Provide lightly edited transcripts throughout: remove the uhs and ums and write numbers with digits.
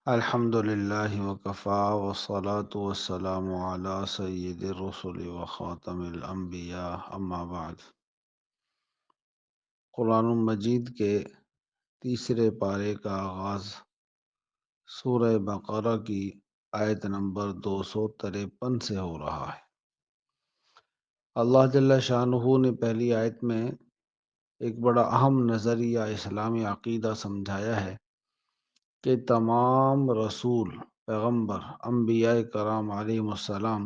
الحمد للہ وکفا والصلاة والسلام علی سید الرسل وخاتم الانبیاء اما بعد۔ قرآن مجید کے تیسرے پارے کا آغاز سورہ بقرہ کی آیت نمبر 253 سے ہو رہا ہے۔ اللہ جل شانہ نے پہلی آیت میں ایک بڑا اہم نظریہ اسلامی عقیدہ سمجھایا ہے کہ تمام رسول، پیغمبر، انبیاء کرام علیہم السلام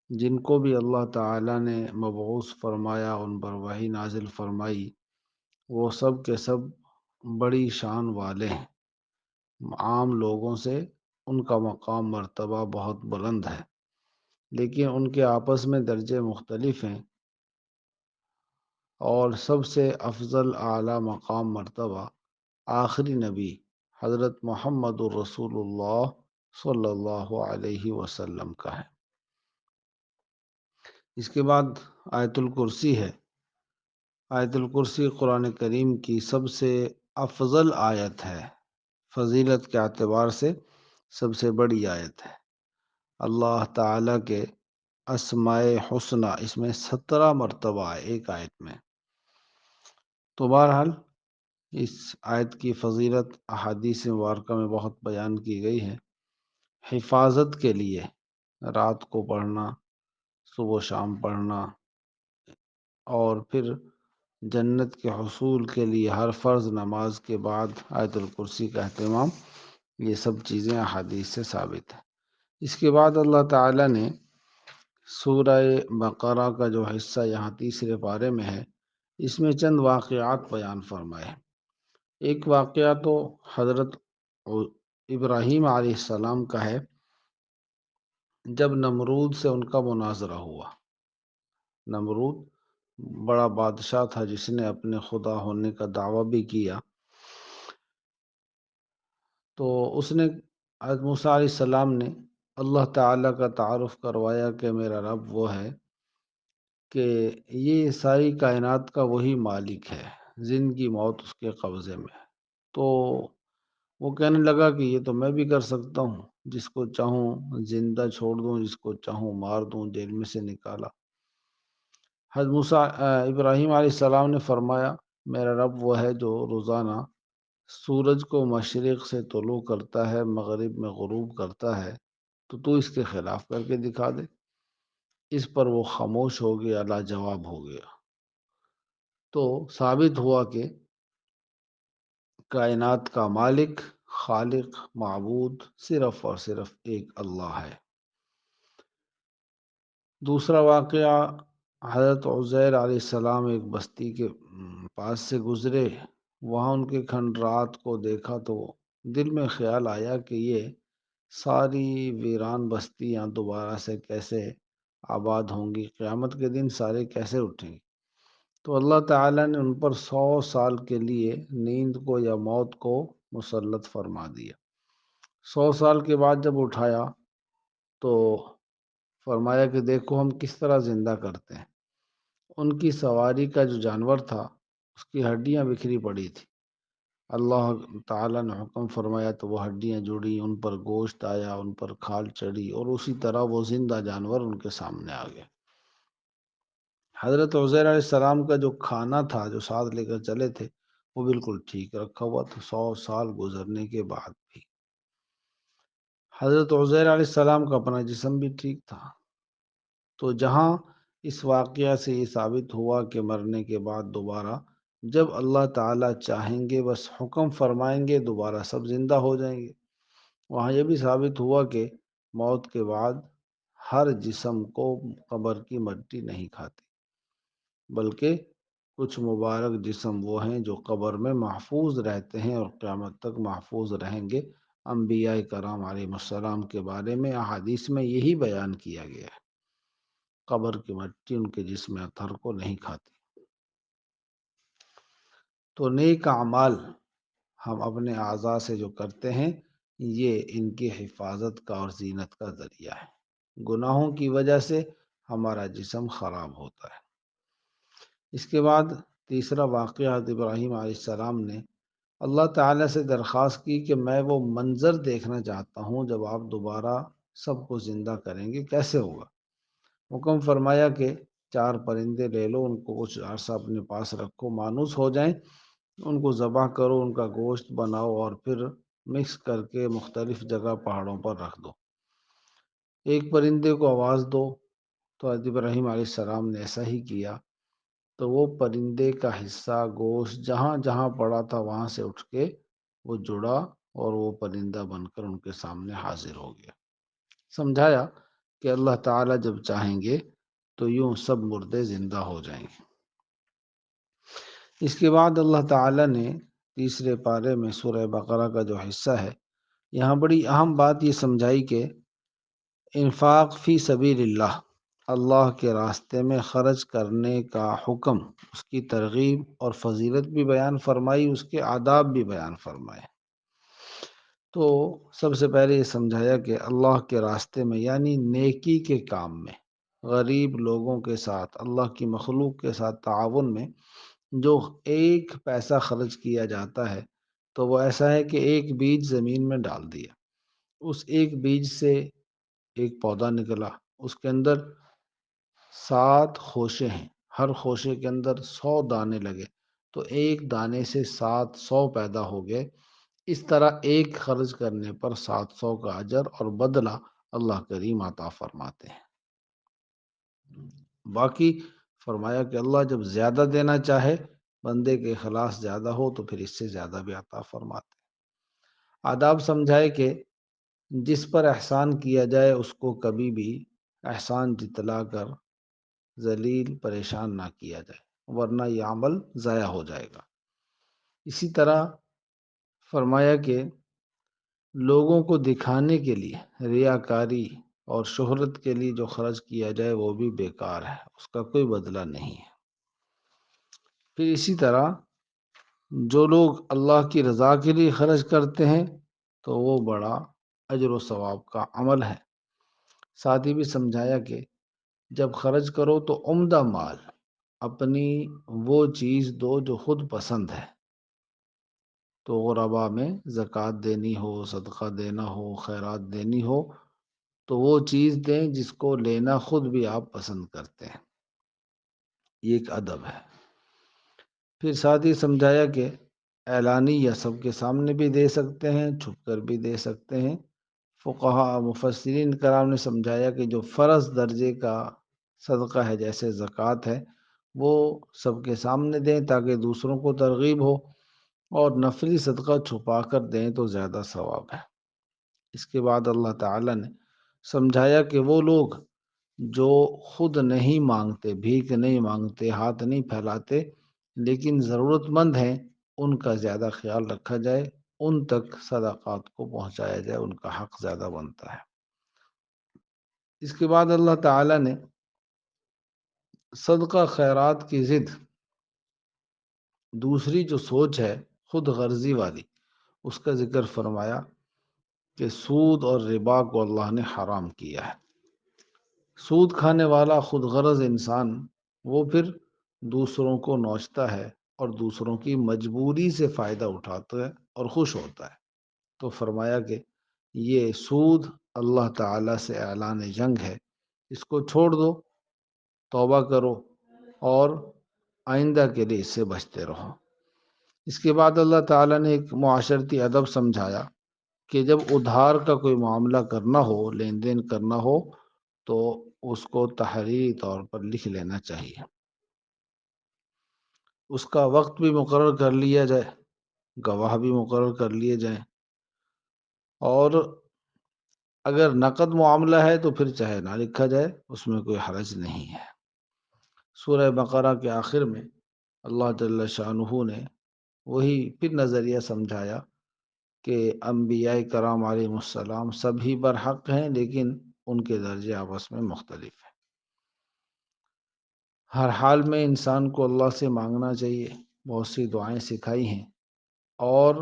جن کو بھی اللہ تعالیٰ نے مبعوث فرمایا، ان پر وحی نازل فرمائی، وہ سب کے سب بڑی شان والے ہیں۔ عام لوگوں سے ان کا مقام مرتبہ بہت بلند ہے، لیکن ان کے آپس میں درجے مختلف ہیں، اور سب سے افضل اعلیٰ مقام مرتبہ آخری نبی حضرت محمد الرسول اللہ صلی اللہ علیہ وسلم کا ہے۔ اس کے بعد آیت الکرسی ہے۔ آیت الکرسی قرآن کریم کی سب سے افضل آیت ہے، فضیلت کے اعتبار سے سب سے بڑی آیت ہے۔ اللہ تعالیٰ کے اسماء حسنہ اس میں 17 مرتبہ ہے ایک آیت میں۔ تو بہرحال اس آیت کی فضیلت احادیث مبارکہ میں بہت بیان کی گئی ہے۔ حفاظت کے لیے رات کو پڑھنا، صبح و شام پڑھنا، اور پھر جنت کے حصول کے لیے ہر فرض نماز کے بعد آیت الکرسی کا اہتمام، یہ سب چیزیں احادیث سے ثابت ہیں۔ اس کے بعد اللہ تعالیٰ نے سورہ بقرہ کا جو حصہ یہاں تیسرے پارے میں ہے، اس میں چند واقعات بیان فرمائے۔ ایک واقعہ تو حضرت ابراہیم علیہ السلام کا ہے، جب نمرود سے ان کا مناظرہ ہوا۔ نمرود بڑا بادشاہ تھا جس نے اپنے خدا ہونے کا دعویٰ بھی کیا۔ تو اس نے حضرت موسیٰ علیہ السلام نے اللہ تعالیٰ کا تعارف کروایا کہ میرا رب وہ ہے کہ یہ ساری کائنات کا وہی مالک ہے، زندگی موت اس کے قبضے میں ہے۔ تو وہ کہنے لگا کہ یہ تو میں بھی کر سکتا ہوں، جس کو چاہوں زندہ چھوڑ دوں، جس کو چاہوں مار دوں، جیل میں سے نکالا۔ حضرت ابراہیم علیہ السلام نے فرمایا میرا رب وہ ہے جو روزانہ سورج کو مشرق سے طلوع کرتا ہے، مغرب میں غروب کرتا ہے، تو اس کے خلاف کر کے دکھا دے۔ اس پر وہ خاموش ہو گیا، لاجواب ہو گیا۔ تو ثابت ہوا کہ کائنات کا مالک، خالق، معبود صرف اور صرف ایک اللہ ہے۔ دوسرا واقعہ، حضرت عزیر علیہ السلام ایک بستی کے پاس سے گزرے، وہاں ان کے کھنڈرات کو دیکھا تو دل میں خیال آیا کہ یہ ساری ویران بستیاں دوبارہ سے کیسے آباد ہوں گی، قیامت کے دن سارے کیسے اٹھیں گی۔ تو اللہ تعالیٰ نے ان پر 100 سال کے لیے نیند کو یا موت کو مسلط فرما دیا۔ 100 سال کے بعد جب اٹھایا تو فرمایا کہ دیکھو ہم کس طرح زندہ کرتے ہیں۔ ان کی سواری کا جو جانور تھا اس کی ہڈیاں بکھری پڑی تھی۔ اللہ تعالیٰ نے حکم فرمایا تو وہ ہڈیاں جڑی، ان پر گوشت آیا، ان پر کھال چڑھی، اور اسی طرح وہ زندہ جانور ان کے سامنے آ گئے۔ حضرت عزیر علیہ السلام کا جو کھانا تھا جو ساتھ لے کر چلے تھے وہ بالکل ٹھیک رکھا ہوا تھا 100 سال گزرنے کے بعد بھی۔ حضرت عزیر علیہ السلام کا اپنا جسم بھی ٹھیک تھا۔ تو جہاں اس واقعہ سے یہ ثابت ہوا کہ مرنے کے بعد دوبارہ جب اللہ تعالیٰ چاہیں گے بس حکم فرمائیں گے دوبارہ سب زندہ ہو جائیں گے، وہاں یہ بھی ثابت ہوا کہ موت کے بعد ہر جسم کو قبر کی مٹی نہیں کھاتی، بلکہ کچھ مبارک جسم وہ ہیں جو قبر میں محفوظ رہتے ہیں اور قیامت تک محفوظ رہیں گے۔ انبیاء کرام علیہ السلام کے بارے میں احادیث میں یہی بیان کیا گیا ہے، قبر کی مٹی ان کے جسم اطہر کو نہیں کھاتی۔ تو نیک اعمال ہم اپنے اعضاء سے جو کرتے ہیں یہ ان کی حفاظت کا اور زینت کا ذریعہ ہے۔ گناہوں کی وجہ سے ہمارا جسم خراب ہوتا ہے۔ اس کے بعد تیسرا واقعہ حضرت ابراہیم علیہ السلام نے اللہ تعالیٰ سے درخواست کی کہ میں وہ منظر دیکھنا چاہتا ہوں جب آپ دوبارہ سب کو زندہ کریں گے، کیسے ہوگا؟ حکم فرمایا کہ 4 پرندے لے لو، ان کو کچھ عرصہ اپنے پاس رکھو، مانوس ہو جائیں، ان کو ذبح کرو، ان کا گوشت بناؤ اور پھر مکس کر کے مختلف جگہ پہاڑوں پر رکھ دو۔ ایک پرندے کو آواز دو۔ تو حضرت ابراہیم علیہ السلام نے ایسا ہی کیا، تو وہ پرندے کا حصہ گوشت جہاں جہاں پڑا تھا وہاں سے اٹھ کے وہ جڑا اور وہ پرندہ بن کر ان کے سامنے حاضر ہو گیا۔ سمجھایا کہ اللہ تعالیٰ جب چاہیں گے تو یوں سب مردے زندہ ہو جائیں گے۔ اس کے بعد اللہ تعالیٰ نے تیسرے پارے میں سورہ بقرہ کا جو حصہ ہے، یہاں بڑی اہم بات یہ سمجھائی کہ انفاق فی سبیل اللہ، اللہ کے راستے میں خرچ کرنے کا حکم، اس کی ترغیب اور فضیلت بھی بیان فرمائی، اس کے آداب بھی بیان فرمائے۔ تو سب سے پہلے یہ سمجھایا کہ اللہ کے راستے میں یعنی نیکی کے کام میں، غریب لوگوں کے ساتھ، اللہ کی مخلوق کے ساتھ تعاون میں جو ایک پیسہ خرچ کیا جاتا ہے تو وہ ایسا ہے کہ ایک بیج زمین میں ڈال دیا، اس ایک بیج سے ایک پودا نکلا، اس کے اندر 7 خوشے ہیں، ہر خوشے کے اندر 100 دانے لگے تو ایک دانے سے 700 پیدا ہو گئے۔ اس طرح ایک خرچ کرنے پر 700 کا اجر اور بدلہ اللہ کریم عطا فرماتے ہیں۔ باقی فرمایا کہ اللہ جب زیادہ دینا چاہے، بندے کے اخلاص زیادہ ہو تو پھر اس سے زیادہ بھی عطا فرماتے ہیں۔ آداب سمجھائے کہ جس پر احسان کیا جائے اس کو کبھی بھی احسان جتلا کر ذلیل پریشان نہ کیا جائے، ورنہ یہ عمل ضائع ہو جائے گا۔ اسی طرح فرمایا کہ لوگوں کو دکھانے کے لیے، ریاکاری اور شہرت کے لیے جو خرچ کیا جائے وہ بھی بیکار ہے، اس کا کوئی بدلہ نہیں ہے۔ پھر اسی طرح جو لوگ اللہ کی رضا کے لیے خرچ کرتے ہیں تو وہ بڑا اجر و ثواب کا عمل ہے۔ ساتھ ہی بھی سمجھایا کہ جب خرچ کرو تو عمدہ مال، اپنی وہ چیز دو جو خود پسند ہے، تو غربا میں زکوٰۃ دینی ہو، صدقہ دینا ہو، خیرات دینی ہو تو وہ چیز دیں جس کو لینا خود بھی آپ پسند کرتے ہیں، یہ ایک ادب ہے۔ پھر ساتھ ہی سمجھایا کہ اعلانی یا سب کے سامنے بھی دے سکتے ہیں، چھپ کر بھی دے سکتے ہیں۔ فقہا مفسرین کرام نے سمجھایا کہ جو فرض درجے کا صدقہ ہے جیسے زکوٰۃ ہے وہ سب کے سامنے دیں تاکہ دوسروں کو ترغیب ہو، اور نفلی صدقہ چھپا کر دیں تو زیادہ ثواب ہے۔ اس کے بعد اللہ تعالیٰ نے سمجھایا کہ وہ لوگ جو خود نہیں مانگتے، بھیک نہیں مانگتے، ہاتھ نہیں پھیلاتے، لیکن ضرورت مند ہیں، ان کا زیادہ خیال رکھا جائے، ان تک صدقات کو پہنچایا جائے، ان کا حق زیادہ بنتا ہے۔ اس کے بعد اللہ تعالیٰ نے صدقہ خیرات کی ضد دوسری جو سوچ ہے خود غرضی والی، اس کا ذکر فرمایا کہ سود اور ربا کو اللہ نے حرام کیا ہے۔ سود کھانے والا خود غرض انسان وہ پھر دوسروں کو نوچتا ہے اور دوسروں کی مجبوری سے فائدہ اٹھاتا ہے اور خوش ہوتا ہے۔ تو فرمایا کہ یہ سود اللہ تعالیٰ سے اعلان جنگ ہے، اس کو چھوڑ دو، توبہ کرو اور آئندہ کے لیے اس سے بچتے رہو۔ اس کے بعد اللہ تعالیٰ نے ایک معاشرتی ادب سمجھایا کہ جب ادھار کا کوئی معاملہ کرنا ہو، لین دین کرنا ہو تو اس کو تحریری طور پر لکھ لینا چاہیے، اس کا وقت بھی مقرر کر لیا جائے، گواہ بھی مقرر کر لیے جائیں، اور اگر نقد معاملہ ہے تو پھر چاہے نہ لکھا جائے، اس میں کوئی حرج نہیں ہے۔ سورہ بقرہ کے آخر میں اللہ جل شانہ نے وہی پھر نظریہ سمجھایا کہ انبیاء کرام علیہ السلام سبھی برحق ہیں، لیکن ان کے درجے آپس میں مختلف ہیں۔ ہر حال میں انسان کو اللہ سے مانگنا چاہیے، بہت سی دعائیں سکھائی ہیں، اور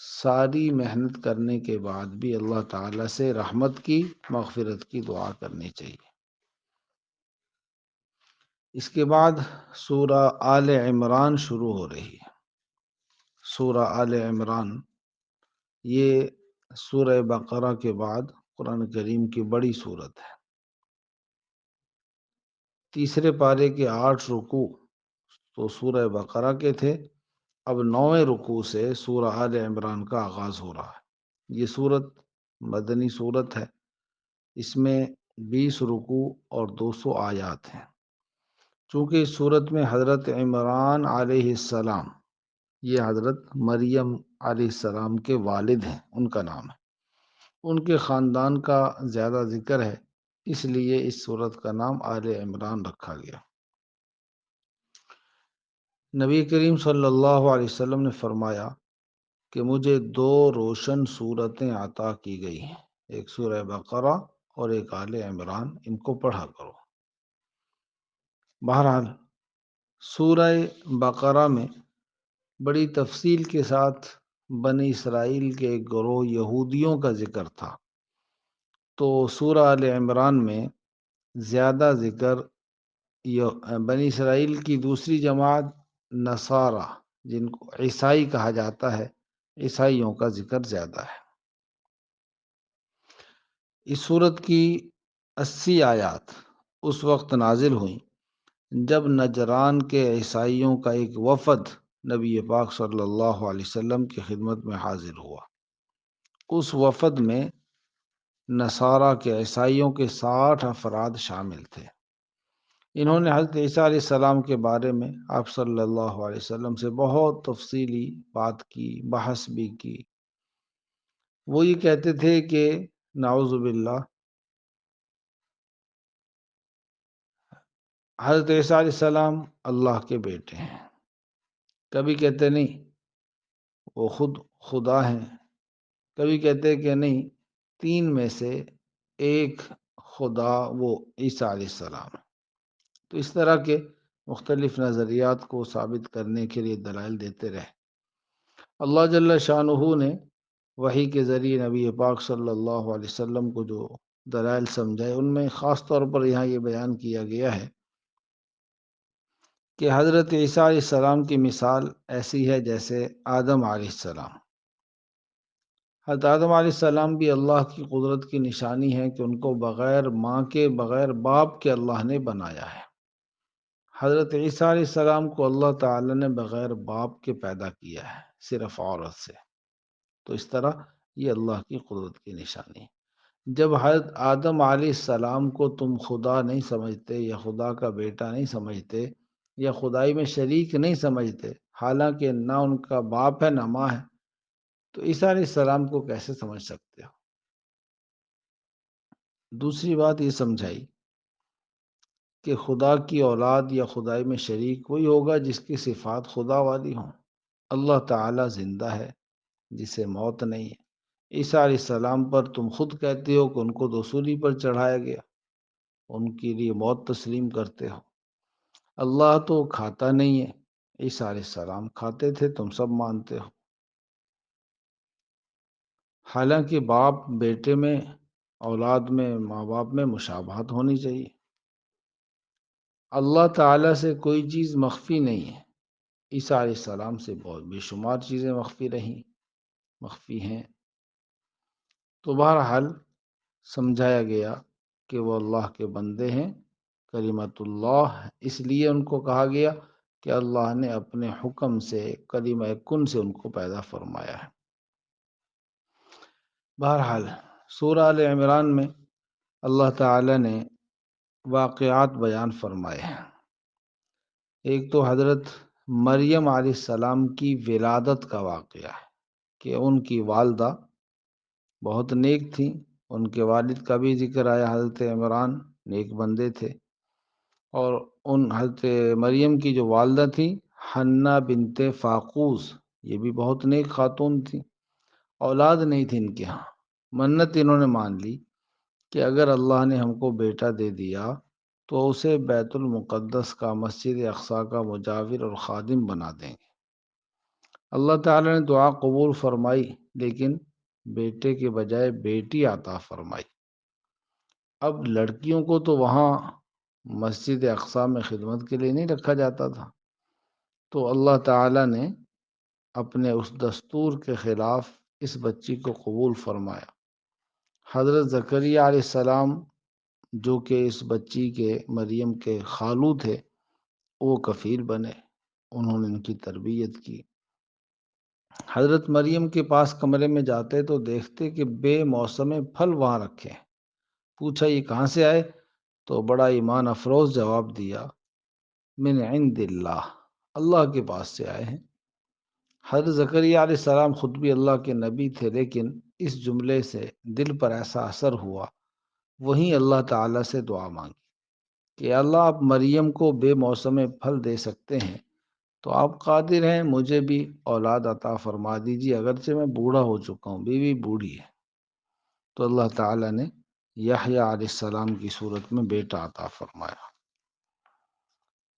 ساری محنت کرنے کے بعد بھی اللہ تعالیٰ سے رحمت کی، مغفرت کی دعا کرنی چاہیے۔ اس کے بعد سورہ آل عمران شروع ہو رہی ہے۔ سورہ آل عمران یہ سورہ بقرہ کے بعد قرآن کریم کی بڑی صورت ہے۔ تیسرے پارے کے 8 رکوع تو سورہ بقرہ کے تھے، اب 9ویں رکوع سے سورہ آل عمران کا آغاز ہو رہا ہے۔ یہ صورت مدنی صورت ہے، اس میں 20 رکوع اور 200 آیات ہیں۔ چونکہ اس صورت میں حضرت عمران علیہ السلام، یہ حضرت مریم علیہ السلام کے والد ہیں، ان کا نام ہے، ان کے خاندان کا زیادہ ذکر ہے، اس لیے اس صورت کا نام آل عمران رکھا گیا۔ نبی کریم صلی اللہ علیہ وسلم نے فرمایا کہ مجھے 2 روشن صورتیں عطا کی گئی ہیں، ایک سورہ بقرہ اور ایک آل عمران، ان کو پڑھا کرو۔ بہرحال سورہ بقرہ میں بڑی تفصیل کے ساتھ بنی اسرائیل کے ایک گروہ یہودیوں کا ذکر تھا، تو سورہ آل عمران میں زیادہ ذکر بنی اسرائیل کی دوسری جماعت نصارہ، جن کو عیسائی کہا جاتا ہے، عیسائیوں کا ذکر زیادہ ہے۔ اس صورت کی 80 آیات اس وقت نازل ہوئیں جب نجران کے عیسائیوں کا ایک وفد نبی پاک صلی اللہ علیہ وسلم کی خدمت میں حاضر ہوا۔ اس وفد میں نصارہ کے عیسائیوں کے 60 افراد شامل تھے۔ انہوں نے حضرت عیسیٰ علیہ السلام کے بارے میں آپ صلی اللہ علیہ وسلم سے بہت تفصیلی بات کی، بحث بھی کی۔ وہ یہ کہتے تھے کہ نعوذ باللہ حضرت عیسیٰ علیہ السلام اللہ کے بیٹے ہیں، کبھی کہتے نہیں وہ خود خدا ہیں، کبھی کہتے کہ نہیں 3 میں سے ایک خدا وہ عیسیٰ علیہ السلام ہے۔ تو اس طرح کے مختلف نظریات کو ثابت کرنے کے لیے دلائل دیتے رہے۔ اللہ جل شانہ نے وحی کے ذریعے نبی پاک صلی اللہ علیہ وسلم کو جو دلائل سمجھائے، ان میں خاص طور پر یہاں یہ بیان کیا گیا ہے کہ حضرت عیسیٰ علیہ السلام کی مثال ایسی ہے جیسے آدم علیہ السلام۔ حضرت آدم علیہ السلام بھی اللہ کی قدرت کی نشانی ہے کہ ان کو بغیر ماں کے، بغیر باپ کے اللہ نے بنایا ہے۔ حضرت عیسیٰ علیہ السلام کو اللہ تعالی نے بغیر باپ کے پیدا کیا ہے، صرف عورت سے۔ تو اس طرح یہ اللہ کی قدرت کی نشانی ہے۔ جب حضرت آدم علیہ السلام کو تم خدا نہیں سمجھتے، یا خدا کا بیٹا نہیں سمجھتے، یا خدائی میں شریک نہیں سمجھتے، حالانکہ نہ ان کا باپ ہے نہ ماں ہے، تو عیسیٰ علیہ السلام کو کیسے سمجھ سکتے ہو؟ دوسری بات یہ سمجھائی کہ خدا کی اولاد یا خدائی میں شریک وہی ہوگا جس کی صفات خدا والی ہوں۔ اللہ تعالی زندہ ہے، جسے موت نہیں ہے۔ عیسیٰ علیہ السلام پر تم خود کہتے ہو کہ ان کو تو سولی پر چڑھایا گیا، ان کے لیے موت تسلیم کرتے ہو۔ اللہ تو کھاتا نہیں ہے، عیسیٰ علیہ السلام کھاتے تھے، تم سب مانتے ہو۔ حالانکہ باپ بیٹے میں، اولاد میں، ماں باپ میں مشابہت ہونی چاہیے۔ اللہ تعالیٰ سے کوئی چیز مخفی نہیں ہے، عیسیٰ علیہ السلام سے بہت بے شمار چیزیں مخفی ہیں۔ تو بہرحال سمجھایا گیا کہ وہ اللہ کے بندے ہیں، کلمۃ اللہ، اس لیے ان کو کہا گیا کہ اللہ نے اپنے حکم سے، کلمہ کن سے ان کو پیدا فرمایا ہے۔ بہرحال سورہ آل عمران میں اللہ تعالی نے واقعات بیان فرمائے ہیں۔ ایک تو حضرت مریم علیہ السلام کی ولادت کا واقعہ ہے کہ ان کی والدہ بہت نیک تھیں، ان کے والد کا بھی ذکر آیا، حضرت عمران نیک بندے تھے، اور ان حضرت مریم کی جو والدہ تھیں حنہ بنت فاقوس، یہ بھی بہت نیک خاتون تھیں، اولاد نہیں تھی ان کے ہاں۔ منت انہوں نے مان لی کہ اگر اللہ نے ہم کو بیٹا دے دیا تو اسے بیت المقدس کا، مسجد اقصیٰ کا مجاور اور خادم بنا دیں گے۔ اللہ تعالی نے دعا قبول فرمائی، لیکن بیٹے کے بجائے بیٹی عطا فرمائی۔ اب لڑکیوں کو تو وہاں مسجد اقصیٰ میں خدمت کے لیے نہیں رکھا جاتا تھا، تو اللہ تعالی نے اپنے اس دستور کے خلاف اس بچی کو قبول فرمایا۔ حضرت زکریا علیہ السلام جو کہ اس بچی کے مریم کے خالو تھے وہ کفیل بنے، انہوں نے ان کی تربیت کی۔ حضرت مریم کے پاس کمرے میں جاتے تو دیکھتے کہ بے موسم پھل وہاں رکھے ہیں۔ پوچھا یہ کہاں سے آئے؟ تو بڑا ایمان افروز جواب دیا، من عند اللہ، اللہ کے پاس سے آئے ہیں۔ حضرت زکریا علیہ السلام خود بھی اللہ کے نبی تھے، لیکن اس جملے سے دل پر ایسا اثر ہوا، وہیں اللہ تعالیٰ سے دعا مانگی کہ اللہ آپ مریم کو بے موسم پھل دے سکتے ہیں تو آپ قادر ہیں مجھے بھی اولاد عطا فرما دیجیے، اگرچہ میں بوڑھا ہو چکا ہوں، بیوی بوڑھی ہے۔ تو اللہ تعالیٰ نے یحییٰ علیہ السلام کی صورت میں بیٹا عطا فرمایا۔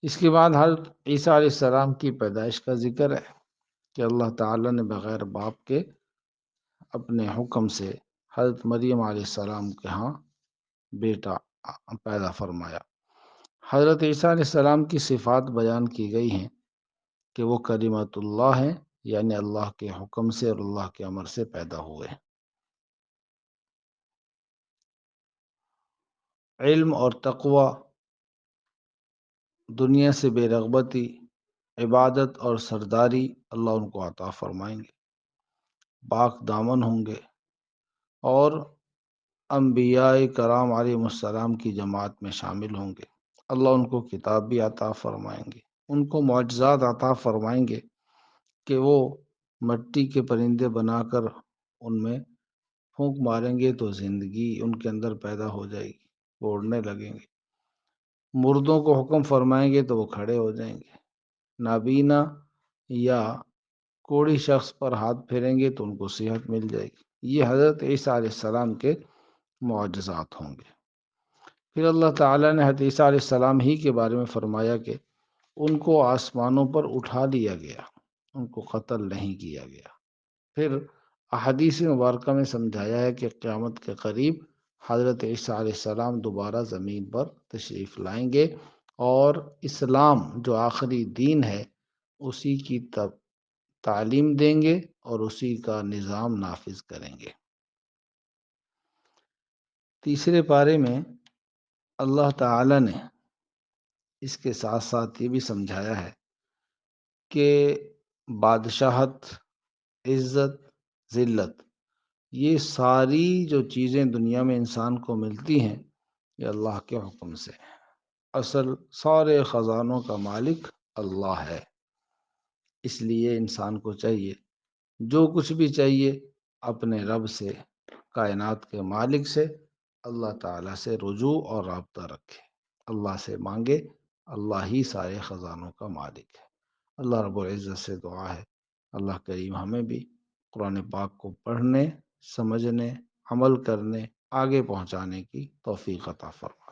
اس کے بعد حضرت عیسیٰ علیہ السلام کی پیدائش کا ذکر ہے کہ اللہ تعالیٰ نے بغیر باپ کے اپنے حکم سے حضرت مریم علیہ السلام کے ہاں بیٹا پیدا فرمایا۔ حضرت عیسیٰ علیہ السلام کی صفات بیان کی گئی ہیں کہ وہ کلمۃ اللہ ہیں، یعنی اللہ کے حکم سے اور اللہ کے امر سے پیدا ہوئے۔ علم اور تقوی، دنیا سے بے رغبتی، عبادت اور سرداری اللہ ان کو عطا فرمائیں گے، پاک دامن ہوں گے اور انبیاء کرام علیہ السلام کی جماعت میں شامل ہوں گے۔ اللہ ان کو کتاب بھی عطا فرمائیں گے، ان کو معجزات عطا فرمائیں گے کہ وہ مٹی کے پرندے بنا کر ان میں پھونک ماریں گے تو زندگی ان کے اندر پیدا ہو جائے گی، وہ اڑنے لگیں گے۔ مردوں کو حکم فرمائیں گے تو وہ کھڑے ہو جائیں گے۔ نابینا یا کوڑی شخص پر ہاتھ پھیریں گے تو ان کو صحت مل جائے گی۔ یہ حضرت عیسیٰ علیہ السلام کے معجزات ہوں گے۔ پھر اللہ تعالیٰ نے حضرت عیسیٰ علیہ السلام ہی کے بارے میں فرمایا کہ ان کو آسمانوں پر اٹھا لیا گیا، ان کو قتل نہیں کیا گیا۔ پھر احادیث مبارکہ میں سمجھایا ہے کہ قیامت کے قریب حضرت عیسیٰ علیہ السلام دوبارہ زمین پر تشریف لائیں گے اور اسلام جو آخری دین ہے اسی کی تعلیم دیں گے اور اسی کا نظام نافذ کریں گے۔ تیسرے پارے میں اللہ تعالی نے اس کے ساتھ ساتھ یہ بھی سمجھایا ہے کہ بادشاہت، عزت، ذلت، یہ ساری جو چیزیں دنیا میں انسان کو ملتی ہیں یہ اللہ کے حکم سے ہیں۔ اصل سارے خزانوں کا مالک اللہ ہے، اس لیے انسان کو چاہیے جو کچھ بھی چاہیے اپنے رب سے، کائنات کے مالک سے، اللہ تعالیٰ سے رجوع اور رابطہ رکھے، اللہ سے مانگے، اللہ ہی سارے خزانوں کا مالک ہے۔ اللہ رب العزت سے دعا ہے اللہ کریم ہمیں بھی قرآن پاک کو پڑھنے، سمجھنے، عمل کرنے، آگے پہنچانے کی توفیق عطا فرمائے۔